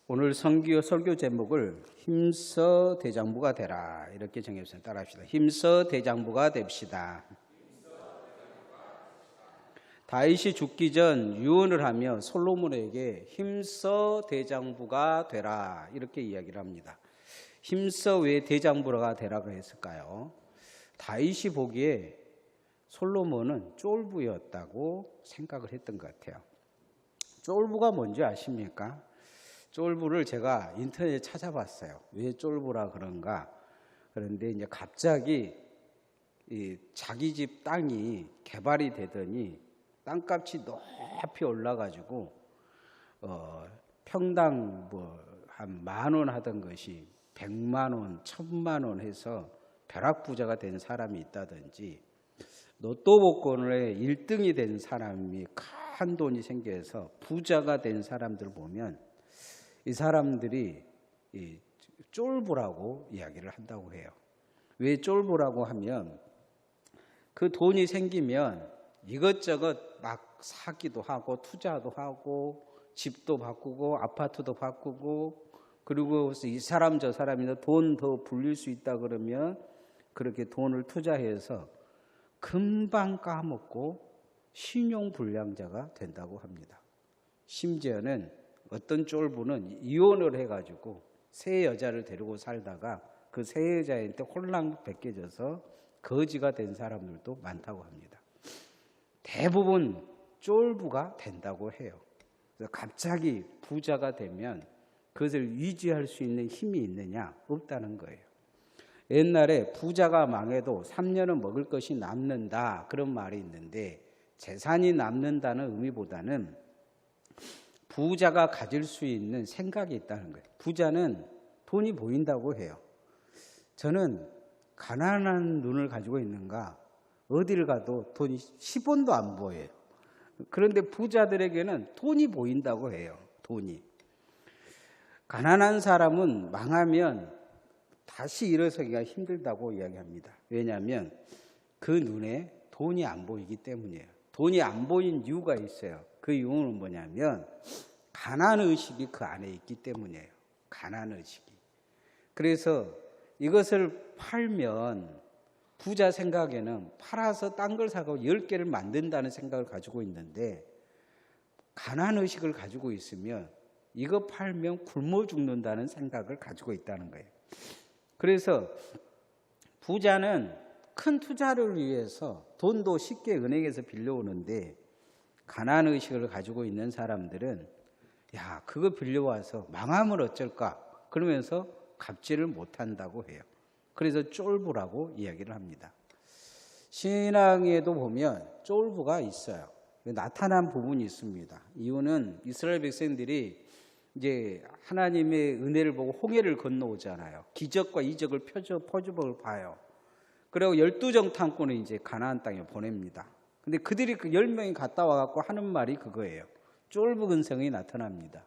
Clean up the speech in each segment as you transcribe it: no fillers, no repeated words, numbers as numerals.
오늘 설교 제목을 힘써 대장부가 되라 이렇게 정했어요. 따라합시다. 힘써 대장부가 됩시다. 다윗이 죽기 전 유언을 하며 솔로몬에게 힘써 대장부가 되라 이렇게 이야기를 합니다. 힘써 왜 대장부가 되라고 했을까요? 다윗이 보기에 솔로몬은 쫄부였다고 생각을 했던 것 같아요. 쫄부가 뭔지 아십니까? 쫄부를 제가 인터넷에 찾아봤어요. 왜 쫄부라 그런가? 그런데 이제 갑자기 자기 집 땅이 개발이 되더니 땅값이 높이 올라가지고 평당 한 10,000원 하던 것이 100만 원, 1,000만 원 해서 벼락부자가 된 사람이 있다든지 로또 복권에 1등이 된 사람이 큰 돈이 생겨서 부자가 된 사람들 보면 이 사람들이 쫄부라고 이야기를 한다고 해요. 왜 쫄부라고 하면 그 돈이 생기면 이것저것 막 사기도 하고 투자도 하고 집도 바꾸고 아파트도 바꾸고 그리고 이 사람 저 사람이 돈 더 불릴 수 있다 그러면 그렇게 돈을 투자해서 금방 까먹고 신용불량자가 된다고 합니다. 심지어는 어떤 쫄부는 이혼을 해가지고 새 여자를 데리고 살다가 그 새 여자한테 홀랑벗겨져서 거지가 된 사람들도 많다고 합니다. 대부분 쫄부가 된다고 해요. 그래서 갑자기 부자가 되면 그것을 유지할 수 있는 힘이 있느냐? 없다는 거예요. 옛날에 부자가 망해도 3년은 먹을 것이 남는다 그런 말이 있는데 재산이 남는다는 의미보다는 부자가 가질 수 있는 생각이 있다는 거예요. 부자는 돈이 보인다고 해요. 저는 가난한 눈을 가지고 있는가 어디를 가도 돈이 10원도 안 보여요. 그런데 부자들에게는 돈이 보인다고 해요. 돈이. 가난한 사람은 망하면 다시 일어서기가 힘들다고 이야기합니다. 왜냐하면 그 눈에 돈이 안 보이기 때문이에요. 돈이 안 보인 이유가 있어요. 그 이유는 뭐냐면 가난의식이 그 안에 있기 때문이에요. 가난의식이. 그래서 이것을 팔면 부자 생각에는 팔아서 딴 걸 사고 10개를 만든다는 생각을 가지고 있는데 가난의식을 가지고 있으면 이거 팔면 굶어 죽는다는 생각을 가지고 있다는 거예요. 그래서 부자는 큰 투자를 위해서 돈도 쉽게 은행에서 빌려오는데 가난의식을 가지고 있는 사람들은 야 그거 빌려와서 망하면 어쩔까 그러면서 갚지를 못한다고 해요. 그래서 쫄부라고 이야기를 합니다. 신앙에도 보면 쫄부가 있어요. 나타난 부분이 있습니다. 이유는 이스라엘 백성들이 이제 하나님의 은혜를 보고 홍해를 건너오잖아요. 기적과 이적을 표적을 봐요. 그리고 12정탐꾼을 이제 가나안 땅에 보냅니다. 근데 그들이 그 10명이 갔다 와갖고 하는 말이 그거예요. 쫄부 근성이 나타납니다.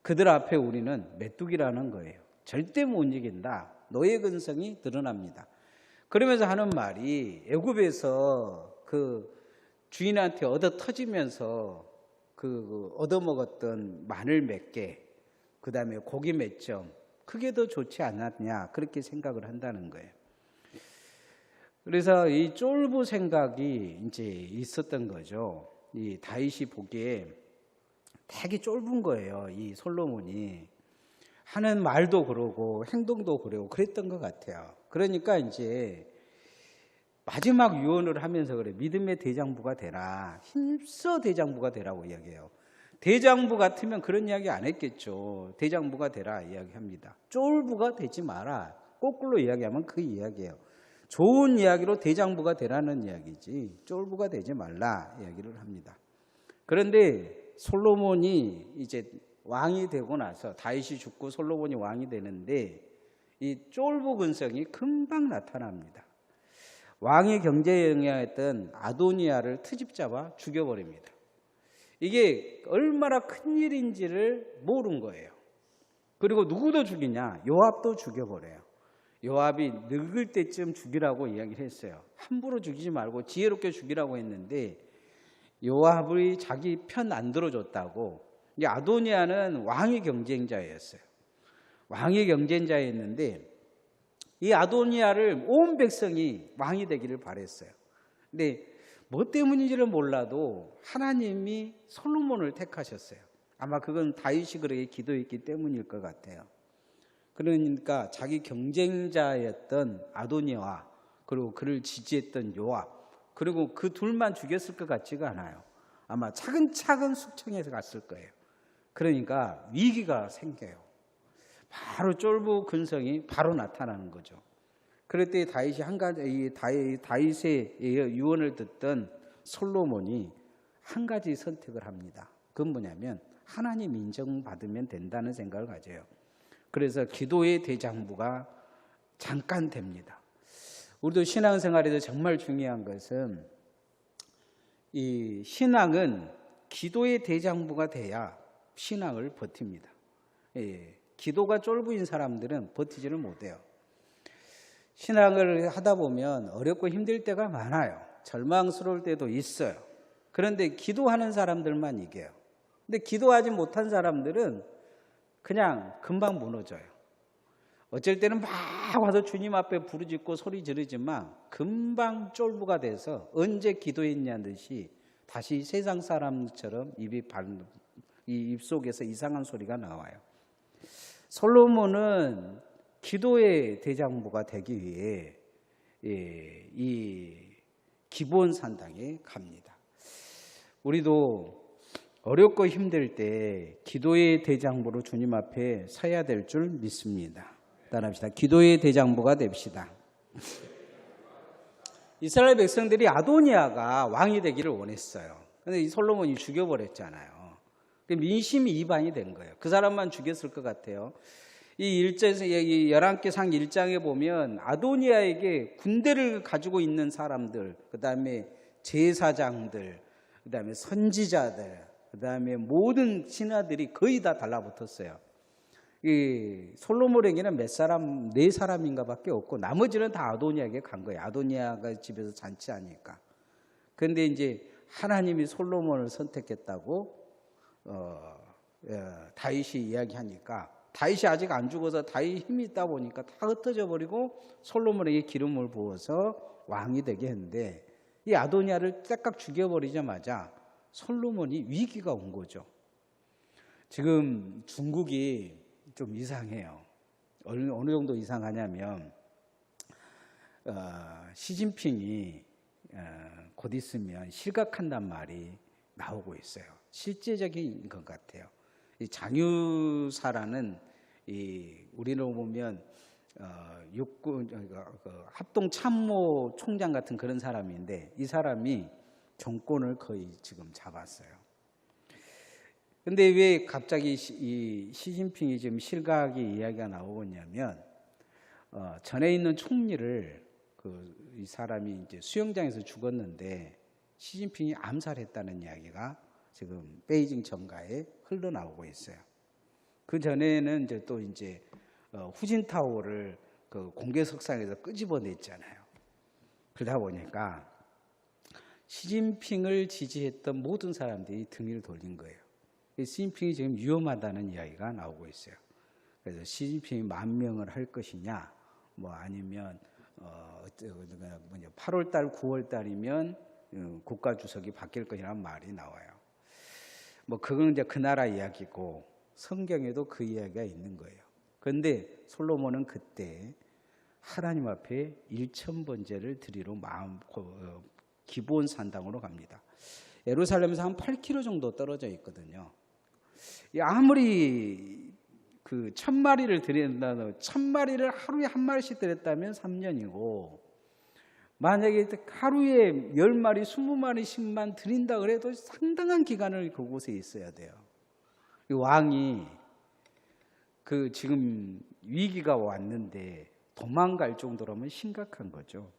그들 앞에 우리는 메뚜기라는 거예요. 절대 못 이긴다. 노예 근성이 드러납니다. 그러면서 하는 말이 애굽에서 그 주인한테 얻어 터지면서 그 얻어먹었던 마늘 몇 개, 그 다음에 고기 몇 점, 그게 더 좋지 않았냐 그렇게 생각을 한다는 거예요. 그래서 이 쫄부 생각이 이제 있었던 거죠. 이 다윗이 보기에 되게 쫄분 거예요. 이 솔로몬이 하는 말도 그러고 행동도 그러고 그랬던 것 같아요. 그러니까 이제 마지막 유언을 하면서 그래 믿음의 대장부가 되라, 힘써 대장부가 되라고 이야기해요. 대장부 같으면 그런 이야기 안 했겠죠. 대장부가 되라 이야기합니다. 쫄부가 되지 마라. 거꾸로 이야기하면 그 이야기예요. 좋은 이야기로 대장부가 되라는 이야기지 쫄부가 되지 말라 이야기를 합니다. 그런데 솔로몬이 이제 왕이 되고 나서 다윗이 죽고 솔로몬이 왕이 되는데 이 쫄부 근성이 금방 나타납니다. 왕의 경제에 영향했던 아도니아를 트집 잡아 죽여버립니다. 이게 얼마나 큰 일인지를 모른 거예요. 그리고 누구도 죽이냐? 요압도 죽여버려요. 요압이 늙을 때쯤 죽이라고 이야기를 했어요. 함부로 죽이지 말고 지혜롭게 죽이라고 했는데 요압이 자기 편 안 들어줬다고 이제 아도니아는 왕의 경쟁자였어요. 왕의 경쟁자였는데 이 아도니아를 온 백성이 왕이 되기를 바랬어요. 근데 뭐 때문인지를 몰라도 하나님이 솔로몬을 택하셨어요. 아마 그건 다윗이 그렇게 기도했기 때문일 것 같아요. 그러니까 자기 경쟁자였던 아도니아와 그리고 그를 지지했던 요압, 그리고 그 둘만 죽였을 것 같지가 않아요. 아마 차근차근 숙청해서 갔을 거예요. 그러니까 위기가 생겨요. 바로 쫄부 근성이 바로 나타나는 거죠. 그럴 때 다윗이 한 가지, 다윗의 유언을 듣던 솔로몬이 한 가지 선택을 합니다. 그건 뭐냐면 하나님 인정받으면 된다는 생각을 가져요. 그래서 기도의 대장부가 잠깐 됩니다. 우리도 신앙생활에서 정말 중요한 것은 이 신앙은 기도의 대장부가 돼야 신앙을 버팁니다. 기도가 쫄부인 사람들은 버티지를 못해요. 신앙을 하다 보면 어렵고 힘들 때가 많아요. 절망스러울 때도 있어요. 그런데 기도하는 사람들만 이겨요. 근데 기도하지 못한 사람들은 그냥 금방 무너져요. 어쩔 때는 막 와서 주님 앞에 부르짖고 소리 지르지만 금방 쫄부가 돼서 언제 기도했냐는 듯이 다시 세상 사람처럼 이 입속에서 이상한 소리가 나와요. 솔로몬은 기도의 대장부가 되기 위해 이 기브온 산당에 갑니다. 우리도 어렵고 힘들 때 기도의 대장부로 주님 앞에 서야 될 줄 믿습니다. 따라합시다. 기도의 대장부가 됩시다. 이스라엘 백성들이 아도니아가 왕이 되기를 원했어요. 그런데 이 솔로몬이 죽여버렸잖아요. 민심이 이반이 된 거예요. 그 사람만 죽였을 것 같아요. 이 11개상 1장에 보면 아도니아에게 군대를 가지고 있는 사람들, 그 다음에 제사장들, 그 다음에 선지자들, 그 다음에 모든 신하들이 거의 다 달라붙었어요. 이 솔로몬에게는 몇 사람, 4사람인가 밖에 없고 나머지는 다 아도니아에게 간 거예요. 아도니아가 집에서 잔치하니까. 그런데 이제 하나님이 솔로몬을 선택했다고 다윗이 이야기하니까 다윗이 아직 안 죽어서 다윗 힘이 있다 보니까 다 흩어져 버리고 솔로몬에게 기름을 부어서 왕이 되게 했는데 이 아도니아를 딱 죽여버리자마자 솔로몬이 위기가 온 거죠. 지금 중국이 좀 이상해요. 어느 정도 이상하냐면 시진핑이 곧 있으면 실각한단 말이 나오고 있어요. 실제적인 것 같아요. 이 장유사라는 우리로 보면 육군 합동 참모 총장 같은 그런 사람인데 이 사람이 정권을 거의 지금 잡았어요. 근데 왜 갑자기 이 시진핑이 지금 실각이 이야기가 나오고 있냐면 전에 있는 총리를 이 사람이 이제 수영장에서 죽었는데 시진핑이 암살했다는 이야기가 지금 베이징 정가에 흘러나오고 있어요. 그 전에는 이제 후진타오를 그 공개석상에서 끄집어냈잖아요. 그러다 보니까 시진핑을 지지했던 모든 사람들이 등을 돌린 거예요. 시진핑이 지금 위험하다는 이야기가 나오고 있어요. 그래서 시진핑이 만명을 할 것이냐, 뭐 아니면 8월달, 9월달이면 국가 주석이 바뀔 것이라는 말이 나와요. 뭐 그건 이제 그 나라 이야기고 성경에도 그 이야기가 있는 거예요. 그런데 솔로몬은 그때 하나님 앞에 일천번제를 드리러 기브온 산당으로 갑니다. 예루살렘에서 한 8km 정도 떨어져 있거든요. 아무리 그 1000마리를 드린다고 1000마리를 하루에 한 마리씩 드렸다면 3년이고 만약에 하루에 10마리, 20마리씩만 드린다 그래도 상당한 기간을 그곳에 있어야 돼요. 이 왕이 지금 위기가 왔는데 도망갈 정도라면 심각한 거죠.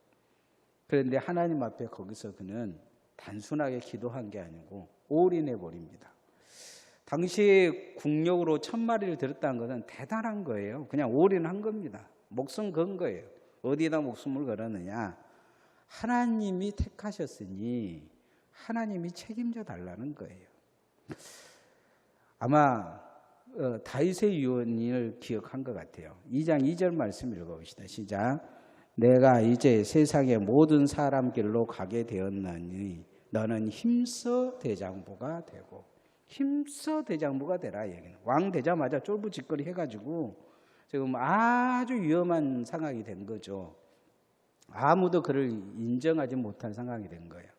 그런데 하나님 앞에 거기서 그는 단순하게 기도한 게 아니고 올인해 버립니다. 당시에 국력으로 1000마리를 드렸다는 것은 대단한 거예요. 그냥 올인한 겁니다. 목숨 건 거예요. 어디에다 목숨을 걸었느냐? 하나님이 택하셨으니 하나님이 책임져 달라는 거예요. 아마 다윗의 유언을 기억한 것 같아요. 2장 2절 말씀 읽어봅시다. 시작. 내가 이제 세상의 모든 사람 길로 가게 되었느니 너는 힘써 대장부가 되고, 힘써 대장부가 되라 얘기는, 왕 되자마자 쫄부짓거리 해가지고 지금 아주 위험한 상황이 된 거죠. 아무도 그를 인정하지 못한 상황이 된 거예요.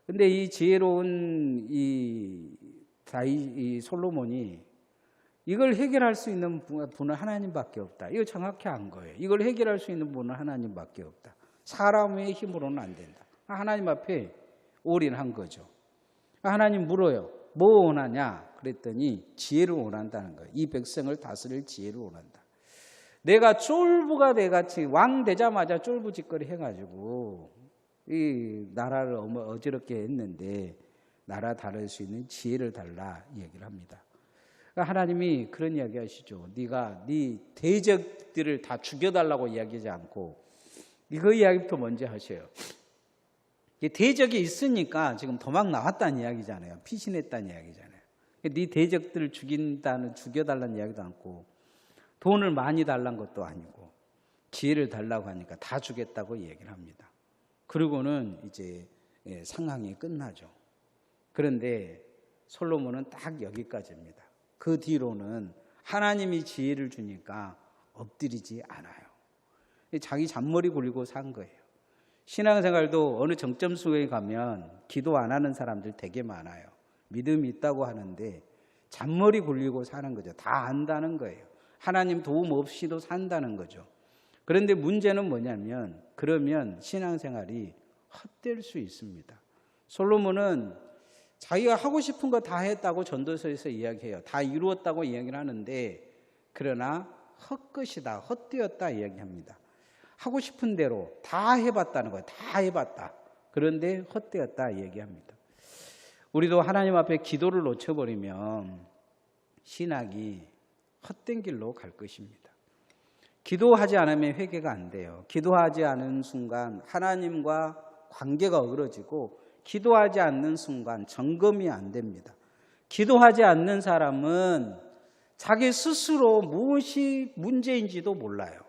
근데 이 지혜로운 이 솔로몬이 이걸 해결할 수 있는 분은 하나님밖에 없다. 이거 정확히 안 거예요. 이걸 해결할 수 있는 분은 하나님밖에 없다. 사람의 힘으로는 안 된다. 하나님 앞에 올인한 거죠. 하나님 물어요. 뭐 원하냐? 그랬더니 지혜를 원한다는 거예요. 이 백성을 다스릴 지혜를 원한다. 내가 쫄부가 돼같이 왕 되자마자 쫄부짓거리 해가지고 이 나라를 어지럽게 했는데 나라 다룰 수 있는 지혜를 달라 얘기를 합니다. 그러니까 하나님이 그런 이야기 하시죠. 네가 네 대적들을 다 죽여달라고 이야기하지 않고 그 이야기부터 먼저 하셔요. 대적이 있으니까 지금 도망 나왔다는 이야기잖아요. 피신했다는 이야기잖아요. 네 대적들을 죽여달라는 이야기도 않고 돈을 많이 달라는 것도 아니고 지혜를 달라고 하니까 다 주겠다고 얘기를 합니다. 그리고는 이제 상황이 끝나죠. 그런데 솔로몬은 딱 여기까지입니다. 그 뒤로는 하나님이 지혜를 주니까 엎드리지 않아요. 자기 잔머리 굴리고 산 거예요. 신앙생활도 어느 정점수에 가면 기도 안 하는 사람들 되게 많아요. 믿음이 있다고 하는데 잔머리 굴리고 사는 거죠. 다 안다는 거예요. 하나님 도움 없이도 산다는 거죠. 그런데 문제는 뭐냐면 그러면 신앙생활이 헛될 수 있습니다. 솔로몬은 자기가 하고 싶은 거 다 했다고 전도서에서 이야기해요. 다 이루었다고 이야기를 하는데 그러나 헛것이다, 헛되었다 이야기합니다. 하고 싶은 대로 다 해봤다는 거예요. 다 해봤다. 그런데 헛되었다 얘기합니다. 우리도 하나님 앞에 기도를 놓쳐버리면 신학이 헛된 길로 갈 것입니다. 기도하지 않으면 회개가 안 돼요. 기도하지 않은 순간 하나님과 관계가 어그러지고 기도하지 않는 순간 점검이 안 됩니다. 기도하지 않는 사람은 자기 스스로 무엇이 문제인지도 몰라요.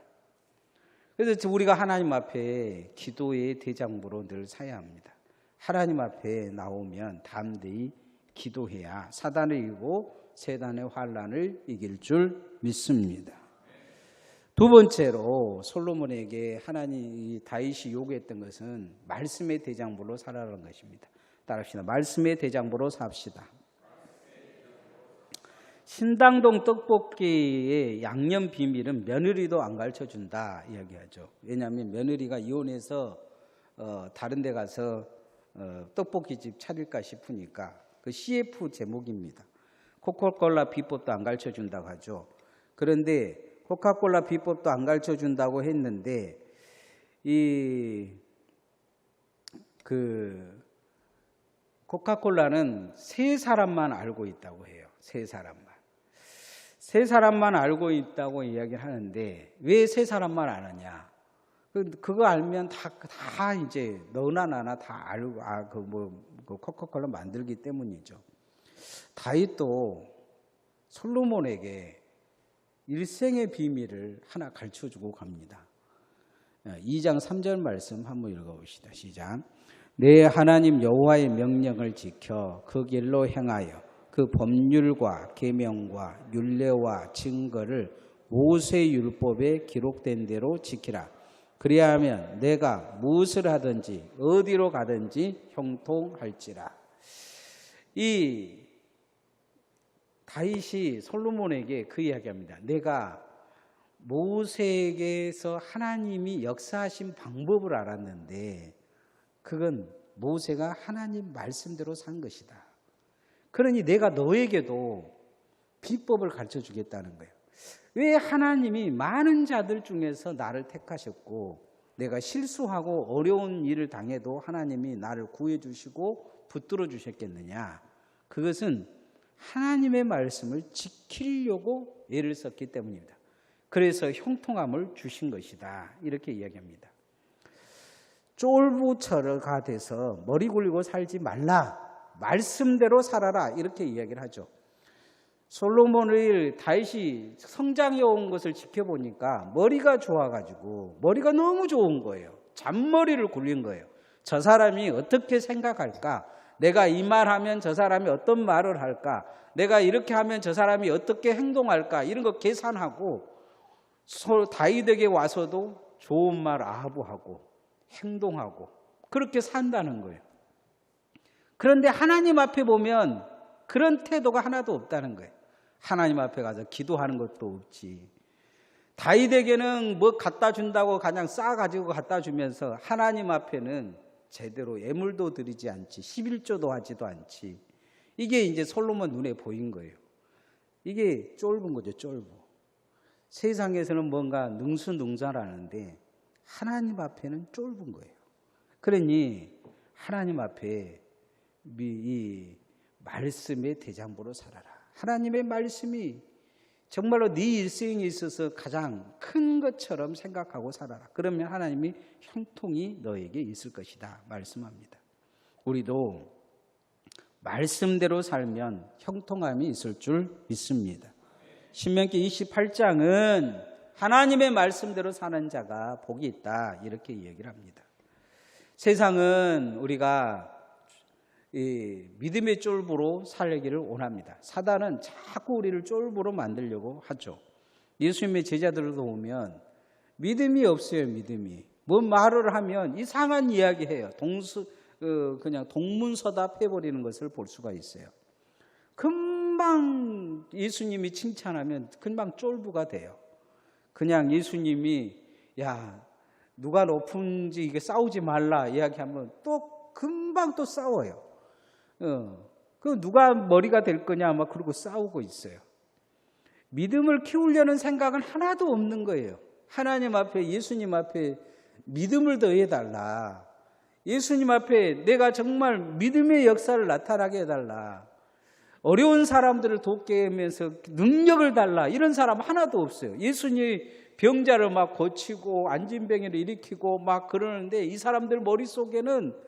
그래서 우리가 하나님 앞에 기도의 대장부로 늘 서야 합니다. 하나님 앞에 나오면 담대히 기도해야 사단을 이기고 세단의 환난을 이길 줄 믿습니다. 두 번째로 솔로몬에게 다윗이 요구했던 것은 말씀의 대장부로 살아라는 것입니다. 따라합시다. 말씀의 대장부로 삽시다. 신당동 떡볶이의 양념 비밀은 며느리도 안 가르쳐준다 이야기하죠. 왜냐하면 며느리가 이혼해서 다른 데 가서 떡볶이집 차릴까 싶으니까 그 CF 제목입니다. 코카콜라 비법도 안 가르쳐준다고 하죠. 그런데 코카콜라 비법도 안 가르쳐준다고 했는데 코카콜라는 세 사람만 알고 있다고 해요. 세 사람만 알고 있다고 이야기를 하는데 왜 세 사람만 아느냐? 그거 알면 다 이제 너나 나나 다 알고 코카콜라 만들기 때문이죠. 다윗도 솔로몬에게 일생의 비밀을 하나 가르쳐주고 갑니다. 2장 3절 말씀 한번 읽어봅시다. 시작. 내 하나님 여호와의 명령을 지켜 그 길로 행하여 그 법률과 계명과 율례와 증거를 모세 율법에 기록된 대로 지키라. 그리하면 내가 무엇을 하든지 어디로 가든지 형통할지라. 이 다윗이 솔로몬에게 그 이야기합니다. 내가 모세에게서 하나님이 역사하신 방법을 알았는데 그건 모세가 하나님 말씀대로 산 것이다. 그러니 내가 너에게도 비법을 가르쳐 주겠다는 거예요. 왜 하나님이 많은 자들 중에서 나를 택하셨고 내가 실수하고 어려운 일을 당해도 하나님이 나를 구해 주시고 붙들어 주셨겠느냐? 그것은 하나님의 말씀을 지키려고 애를 썼기 때문입니다. 그래서 형통함을 주신 것이다. 이렇게 이야기합니다. 쫄부처가 돼서 머리 굴리고 살지 말라. 말씀대로 살아라. 이렇게 이야기를 하죠. 솔로몬을 다윗이 성장해 온 것을 지켜보니까 머리가 좋아가지고 머리가 너무 좋은 거예요. 잔머리를 굴린 거예요. 저 사람이 어떻게 생각할까? 내가 이 말하면 저 사람이 어떤 말을 할까? 내가 이렇게 하면 저 사람이 어떻게 행동할까? 이런 거 계산하고 다윗에게 와서도 좋은 말 아부하고 행동하고 그렇게 산다는 거예요. 그런데 하나님 앞에 보면 그런 태도가 하나도 없다는 거예요. 하나님 앞에 가서 기도하는 것도 없지. 다윗에게는 뭐 갖다 준다고 그냥 싸가지고 갖다 주면서 하나님 앞에는 제대로 예물도 드리지 않지, 11조도 하지도 않지. 이게 이제 솔로몬 눈에 보인 거예요. 이게 쫄은 거죠, 쫄보. 세상에서는 뭔가 능수능란하는데 하나님 앞에는 쫄은 거예요. 그러니 하나님 앞에 이 말씀의 대장부로 살아라. 하나님의 말씀이 정말로 네 일생에 있어서 가장 큰 것처럼 생각하고 살아라. 그러면 하나님이 형통이 너에게 있을 것이다 말씀합니다. 우리도 말씀대로 살면 형통함이 있을 줄 믿습니다. 신명기 28장은 하나님의 말씀대로 사는 자가 복이 있다 이렇게 얘기를 합니다. 세상은 우리가 믿음의 쫄보로 살기를 원합니다. 사단은 자꾸 우리를 쫄보로 만들려고 하죠. 예수님의 제자들도 보면 믿음이 없어요. 믿음이. 뭔 말을 하면 이상한 이야기해요. 그냥 동문서답 해버리는 것을 볼 수가 있어요. 금방 예수님이 칭찬하면 금방 쫄보가 돼요. 그냥 예수님이 야 누가 높은지 이게 싸우지 말라 이야기하면 또 금방 또 싸워요. 그 누가 머리가 될 거냐 막 그러고 싸우고 있어요. 믿음을 키우려는 생각은 하나도 없는 거예요. 하나님 앞에 예수님 앞에 믿음을 더해달라. 예수님 앞에 내가 정말 믿음의 역사를 나타나게 해달라. 어려운 사람들을 돕게 하면서 능력을 달라. 이런 사람 하나도 없어요. 예수님 병자를 막 고치고 안진병이를 일으키고 막 그러는데 이 사람들 머릿속에는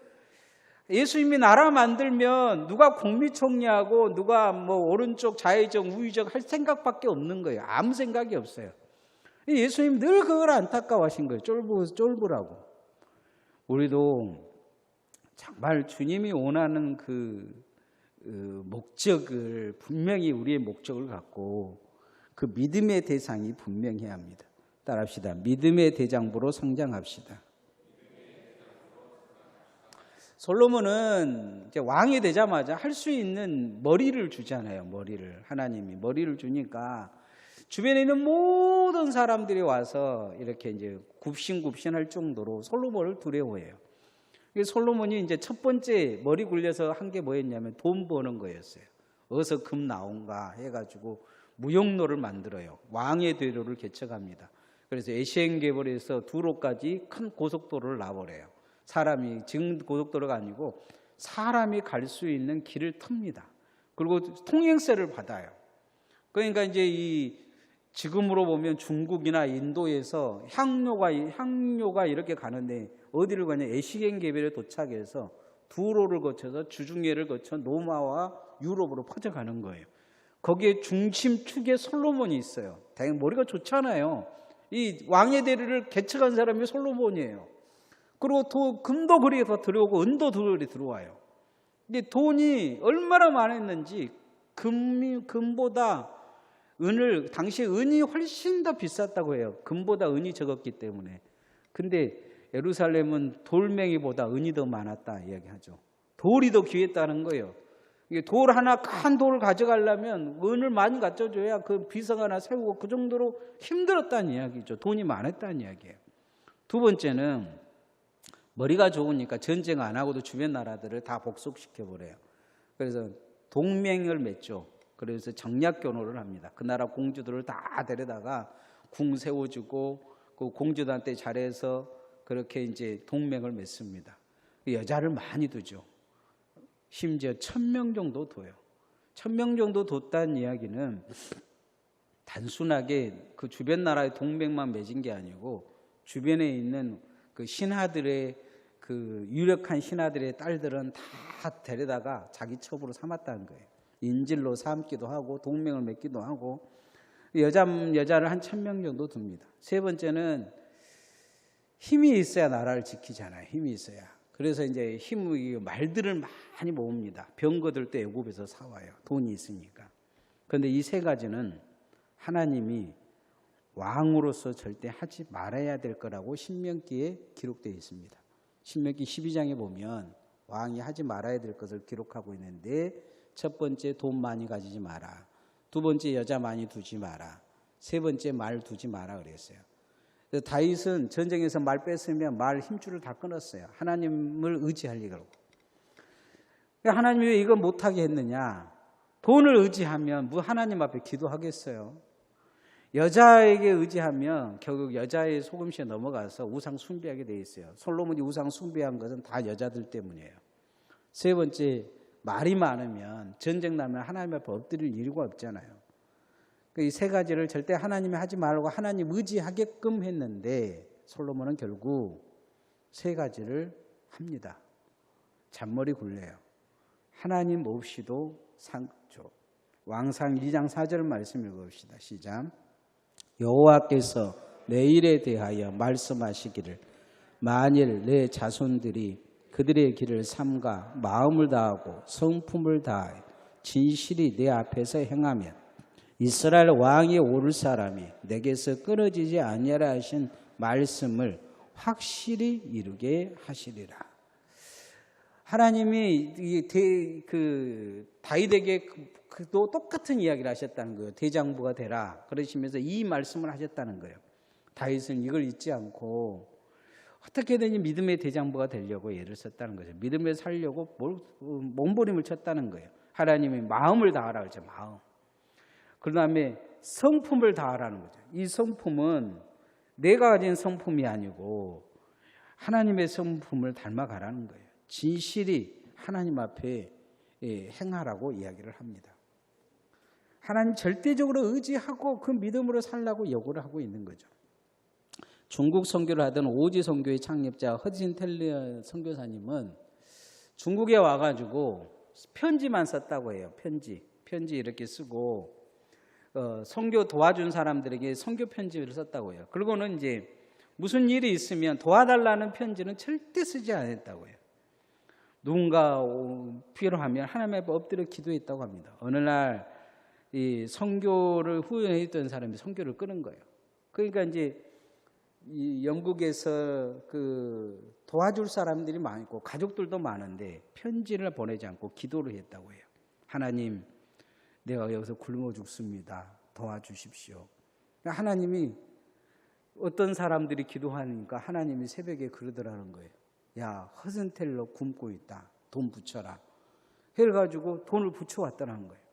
예수님이 나라 만들면 누가 국무총리하고 누가 뭐 오른쪽 좌회적 우회적 할 생각밖에 없는 거예요. 아무 생각이 없어요. 예수님 늘 그걸 안타까워하신 거예요. 쫄보라고. 우리도 정말 주님이 원하는 그 목적을 분명히 우리의 목적을 갖고 그 믿음의 대상이 분명해야 합니다. 따라합시다. 믿음의 대장부로 성장합시다. 솔로몬은 이제 왕이 되자마자 할 수 있는 머리를 주잖아요. 머리를. 하나님이 머리를 주니까 주변에 있는 모든 사람들이 와서 이렇게 이제 굽신굽신할 정도로 솔로몬을 두려워해요. 솔로몬이 이제 첫 번째 머리 굴려서 한 게 뭐였냐면 돈 버는 거였어요. 어디서 금 나온가 해가지고 무역로를 만들어요. 왕의 대로를 개척합니다. 그래서 에시엔게벌에서 두로까지 큰 고속도로를 놔버려요. 사람이 지금 고속도로가 아니고 사람이 갈 수 있는 길을 틉니다. 그리고 통행세를 받아요. 그러니까 이제 지금으로 보면 중국이나 인도에서 향료가 이렇게 가는데 어디를 가냐? 에시엔게벌에 도착해서 두로를 거쳐서 주중해를 거쳐 노마와 유럽으로 퍼져가는 거예요. 거기에 중심축에 솔로몬이 있어요. 당연히 머리가 좋잖아요. 이 왕의 대리를 개척한 사람이 솔로몬이에요. 그리고 금도 그리 더 들어오고 은도 그리 들어와요. 근데 돈이 얼마나 많았는지 금보다 당시 은이 훨씬 더 비쌌다고 해요. 금보다 은이 적었기 때문에. 근데 예루살렘은 돌멩이보다 은이 더 많았다 이야기하죠. 돌이 더 귀했다는 거예요. 돌 하나 큰 돌을 가져가려면 은을 많이 갖춰줘야 그 비석 하나 세우고 그 정도로 힘들었다는 이야기죠. 돈이 많았다는 이야기예요. 두 번째는 머리가 좋으니까 전쟁 안 하고도 주변 나라들을 다 복속시켜버려요. 그래서 동맹을 맺죠. 그래서 정략교노를 합니다. 그 나라 공주들을 다 데려다가 궁 세워주고 그 공주들한테 잘해서 그렇게 이제 동맹을 맺습니다. 여자를 많이 두죠. 심지어 1000명 정도 둬요. 1000명 정도 뒀다는 이야기는 단순하게 그 주변 나라의 동맹만 맺은 게 아니고 주변에 있는 그 신하들의 그 유력한 신하들의 딸들은 다 데려다가 자기 첩으로 삼았다는 거예요. 인질로 삼기도 하고 동맹을 맺기도 하고 여자를 한 1,000명 정도 둡니다. 세 번째는 힘이 있어야 나라를 지키잖아요. 힘이 있어야. 그래서 이제 말들을 많이 모읍니다. 병거들도 애굽에서 사와요. 돈이 있으니까. 그런데 이 세 가지는 하나님이 왕으로서 절대 하지 말아야 될 거라고 신명기에 기록되어 있습니다. 신명기 12장에 보면 왕이 하지 말아야 될 것을 기록하고 있는데, 첫 번째 돈 많이 가지지 마라. 두 번째 여자 많이 두지 마라. 세 번째 말 두지 마라 그랬어요. 다윗은 전쟁에서 말 뺐으면 말 힘줄을 다 끊었어요. 하나님을 의지하려고. 하나님이 왜 이거 못하게 했느냐? 돈을 의지하면 하나님 앞에 기도하겠어요? 여자에게 의지하면 결국 여자의 속임수에 넘어가서 우상 숭배하게 돼 있어요. 솔로몬이 우상 숭배한 것은 다 여자들 때문이에요. 세 번째, 말이 많으면 전쟁 나면 하나님 앞에 엎드릴 이유가 없잖아요. 이 세 가지를 절대 하나님이 하지 말고 하나님 의지하게끔 했는데, 솔로몬은 결국 세 가지를 합니다. 잔머리 굴려요. 하나님 없이도 상조. 왕상 2장 4절 말씀 읽어봅시다. 시작. 여호와께서 내 일에 대하여 말씀하시기를, 만일 내 자손들이 그들의 길을 삼가 마음을 다하고 성품을 다하여 진실이 내 앞에서 행하면 이스라엘 왕이 오를 사람이 내게서 끊어지지 아니하라 하신 말씀을 확실히 이루게 하시리라. 하나님이 다윗에게 또 똑같은 이야기를 하셨다는 거예요. 대장부가 되라 그러시면서 이 말씀을 하셨다는 거예요. 다윗은 이걸 잊지 않고 어떻게든 믿음의 대장부가 되려고 애를 썼다는 거죠. 믿음을 살려고 몸부림을 쳤다는 거예요. 하나님이 마음을 다하라 그러죠. 마음. 그 다음에 성품을 다하라는 거죠. 이 성품은 내가 가진 성품이 아니고 하나님의 성품을 닮아가라는 거예요. 진실이 하나님 앞에 행하라고 이야기를 합니다. 하나님 절대적으로 의지하고 그 믿음으로 살라고 요구를 하고 있는 거죠. 중국 선교를 하던 오지 선교의 창립자 허진 텔러 선교사님은 중국에 와가지고 편지만 썼다고 해요. 편지 이렇게 쓰고 선교 도와준 사람들에게 선교 편지를 썼다고 해요. 그리고는 이제 무슨 일이 있으면 도와달라는 편지는 절대 쓰지 않았다고 해요. 누군가 필요하면 하나님 앞에 엎드려 기도했다고 합니다. 어느 날 이 선교를 후원했던 사람이 선교를 끊은 거예요. 그러니까 이제 이 영국에서 도와줄 사람들이 많고 가족들도 많은데 편지를 보내지 않고 기도를 했다고 해요. 하나님, 내가 여기서 굶어 죽습니다. 도와주십시오. 하나님이 어떤 사람들이 기도하니까 하나님이 새벽에 그러더라는 거예요. 야, 허슨텔러 굶고 있다. 돈 붙여라. 해가지고 돈을 붙여왔다는 거예요.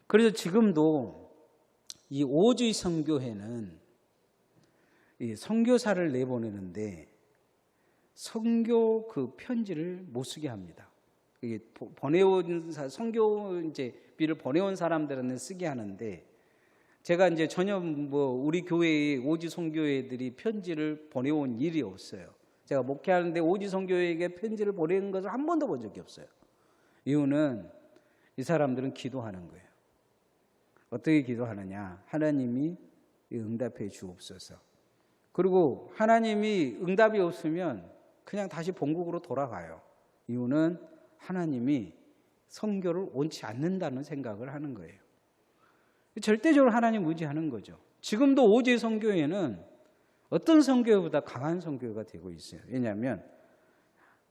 그래서 지금도 이 오지 선교회는 이 선교사를 내보내는데 선교 편지를 못 쓰게 합니다. 이게 보내온 선교비를 보내온 사람들은 쓰게 하는데, 제가 이제 전혀 우리 교회의 오지 선교회들이 편지를 보내온 일이 없어요. 제가 목회하는데 오지 선교회에게 편지를 보내는 것을 한 번도 본 적이 없어요. 이유는 이 사람들은 기도하는 거예요. 어떻게 기도하느냐? 하나님이 응답해 주옵소서. 그리고 하나님이 응답이 없으면 그냥 다시 본국으로 돌아가요. 이유는 하나님이 선교를 원치 않는다는 생각을 하는 거예요. 절대적으로 하나님 의지하는 거죠. 지금도 오지 선교회는 어떤 선교회보다 강한 선교회가 되고 있어요. 왜냐하면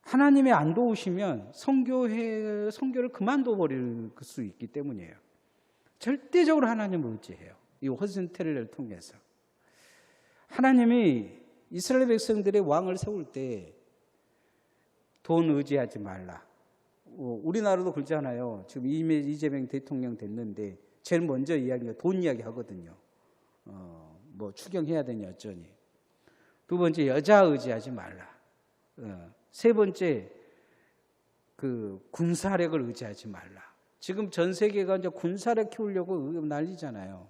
하나님이 안 도우시면 선교를 그만둬 버릴 수 있기 때문이에요. 절대적으로 하나님을 의지해요. 이 허슨 텔러를 통해서. 하나님이 이스라엘 백성들의 왕을 세울 때 돈 의지하지 말라. 우리나라도 그렇잖아요. 지금 이재명 대통령 됐는데 제일 먼저 이야기가 돈 이야기 하거든요. 추경해야 되니 어쩌니. 두 번째, 여자 의지하지 말라. 세 번째, 군사력을 의지하지 말라. 지금 전 세계가 이제 군사력 키우려고 난리잖아요.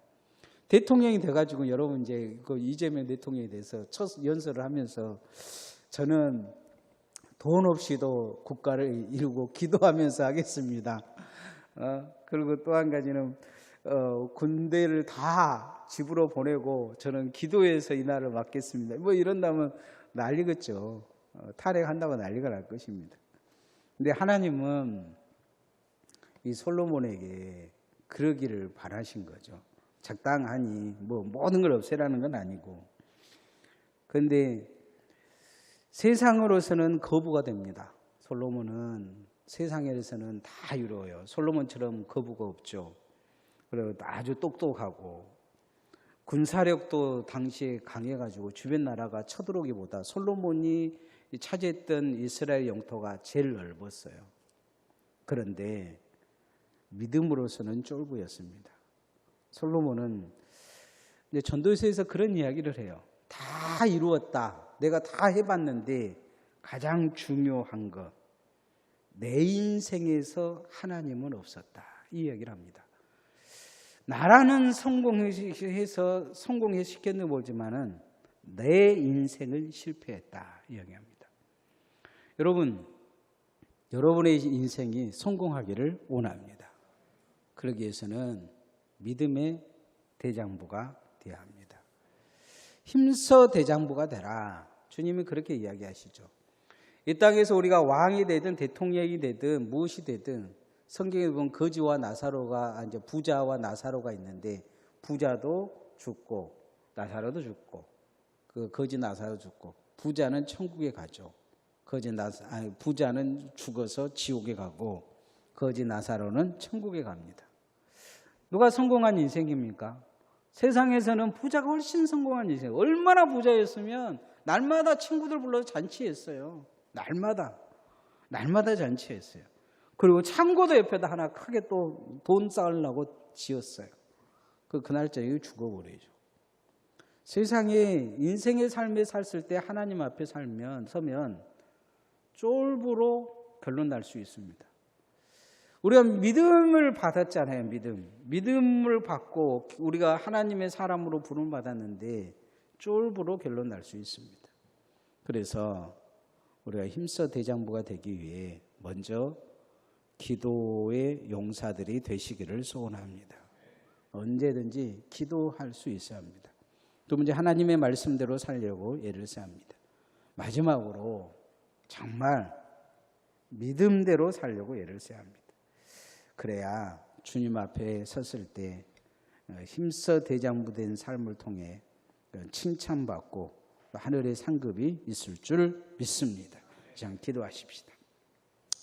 대통령이 돼가지고 여러분 이제 이재명 대통령에 대해서 첫 연설을 하면서 저는 돈 없이도 국가를 이루고 기도하면서 하겠습니다. 그리고 또 한 가지는 군대를 다 집으로 보내고 저는 기도해서 이 나라를 맡겠습니다. 뭐 이런다면 난리겠죠. 탈핵한다고 난리가 날 것입니다. 근데 하나님은 이 솔로몬에게 그러기를 바라신 거죠. 적당하니 뭐 모든 걸 없애라는 건 아니고. 그런데 세상으로서는 거부가 됩니다. 솔로몬은 세상에서는 다 이루어요. 솔로몬처럼 거부가 없죠. 그리고 아주 똑똑하고 군사력도 당시에 강해가지고 주변 나라가 쳐들어오기보다 솔로몬이 차지했던 이스라엘 영토가 제일 넓었어요. 그런데 믿음으로서는 쫄보였습니다. 솔로몬은 이제 전도서에서 그런 이야기를 해요. 다 이루었다. 내가 다 해봤는데 가장 중요한 것, 내 인생에서 하나님은 없었다. 이 이야기를 합니다. 나라는 성공해 시켰는 모르지만은 내 인생을 실패했다. 이 이야기합니다. 여러분, 여러분의 인생이 성공하기를 원합니다. 그러기 위해서는 믿음의 대장부가 되어야 합니다. 힘써 대장부가 되라. 주님이 그렇게 이야기하시죠. 이 땅에서 우리가 왕이 되든 대통령이 되든 무엇이 되든 성경에 보면 거지와 나사로가 이제 부자와 나사로가 있는데 부자도 죽고 나사로도 죽고 그 거지 나사로 죽고 부자는 천국에 가죠. 부자는 죽어서 지옥에 가고 거지 나사로는 천국에 갑니다. 누가 성공한 인생입니까? 세상에서는 부자가 훨씬 성공한 인생. 얼마나 부자였으면 날마다 친구들 불러서 잔치했어요. 날마다 잔치했어요. 그리고 창고도 옆에다 하나 크게 또 돈 쌓으려고 지었어요. 그날 저녁에 죽어버리죠. 세상에 인생의 삶에 살을 때 하나님 앞에 서면 쫄보로 결론 날 수 있습니다. 우리가 믿음을 받았잖아요. 믿음을 받고 우리가 하나님의 사람으로 부름을 받았는데 쫄보로 결론 날 수 있습니다. 그래서 우리가 힘써 대장부가 되기 위해 먼저 기도의 용사들이 되시기를 소원합니다. 언제든지 기도할 수 있어야 합니다. 두 번째, 하나님의 말씀대로 살려고 애를 써야 합니다. 마지막으로 정말 믿음대로 살려고 애를 써야 합니다. 그래야 주님 앞에 섰을 때 힘써 대장부된 삶을 통해 칭찬받고 하늘의 상급이 있을 줄 믿습니다. 자, 기도하십시다.